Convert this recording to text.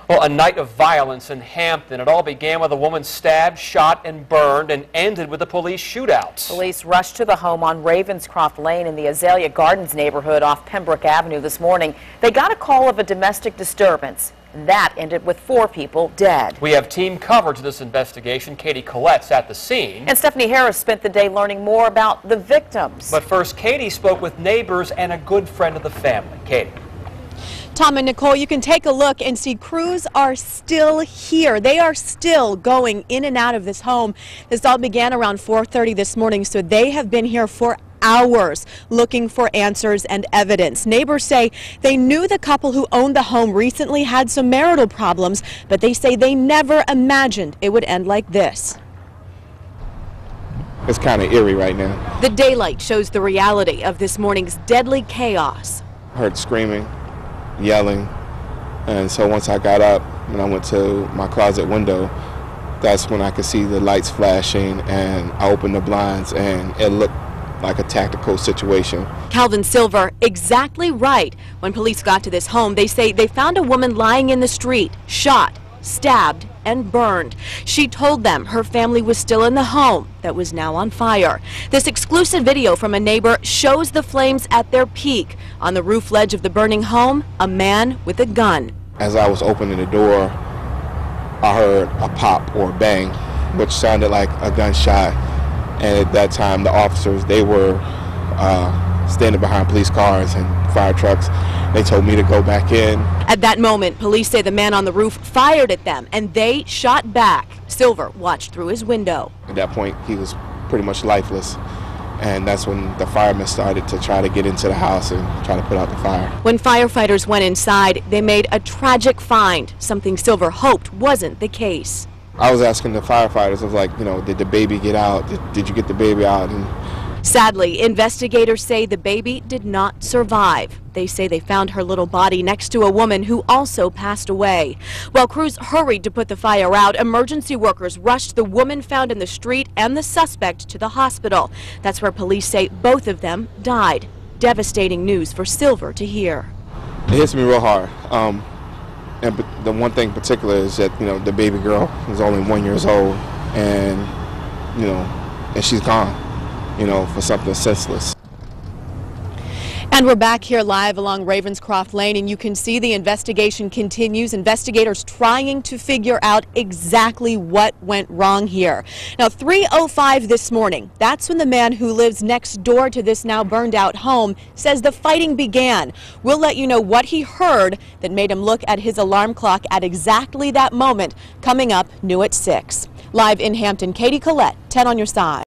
Well, a night of violence in Hampton. It all began with a woman stabbed, shot, and burned, and ended with a police shootout. Police rushed to the home on Ravenscroft Lane in the Azalea Gardens neighborhood off Pembroke Avenue this morning. They got a call of a domestic disturbance. That ended with 4 people dead. We have team coverage of this investigation. Katie Collette's at the scene. And Stephanie Harris spent the day learning more about the victims. But first, Katie spoke with neighbors and a good friend of the family. Katie. Tom and Nicole, you can take a look and see crews are still here. They are still going in and out of this home. This all began around 4:30 this morning, so they have been here for hours looking for answers and evidence. Neighbors say they knew the couple who owned the home recently had some marital problems, but they say they never imagined it would end like this. It's kind of eerie right now. The daylight shows the reality of this morning's deadly chaos. I heard screaming, yelling, and so once I got up and I went to my closet window, that's when I could see the lights flashing, and I opened the blinds and it looked like a tactical situation. Calvin Silver, exactly right. When police got to this home, they say they found a woman lying in the street, shot, stabbed, and burned. She told them her family was still in the home that was now on fire. This exclusive video from a neighbor shows the flames at their peak. On the roof ledge of the burning home, a man with a gun. As I was opening the door, I heard a pop or a bang, which sounded like a gunshot. And at that time, the officers, they were standing behind police cars and fire trucks. They told me to go back in. At that moment, police say the man on the roof fired at them and they shot back. Silver watched through his window. At that point, he was pretty much lifeless. And that's when the firemen started to try to get into the house and try to put out the fire. When firefighters went inside, they made a tragic find, something Silver hoped wasn't the case. I was asking the firefighters, I was like, did the baby get out? Did you get the baby out? And sadly, investigators say the baby did not survive. They say they found her little body next to a woman who also passed away. While crews hurried to put the fire out, emergency workers rushed the woman found in the street and the suspect to the hospital. That's where police say both of them died. Devastating news for Silver to hear. It hits me real hard. And the one thing in particular is that, the baby girl is only 1 year old, and, and she's gone, for something senseless. And we're back here live along Ravenscroft Lane, and you can see the investigation continues. Investigators trying to figure out exactly what went wrong here. Now, 3:05 this morning, that's when the man who lives next door to this now burned out home says the fighting began. We'll let you know what he heard that made him look at his alarm clock at exactly that moment. Coming up, new at 6. Live in Hampton, Katie Collette, 10 on your side.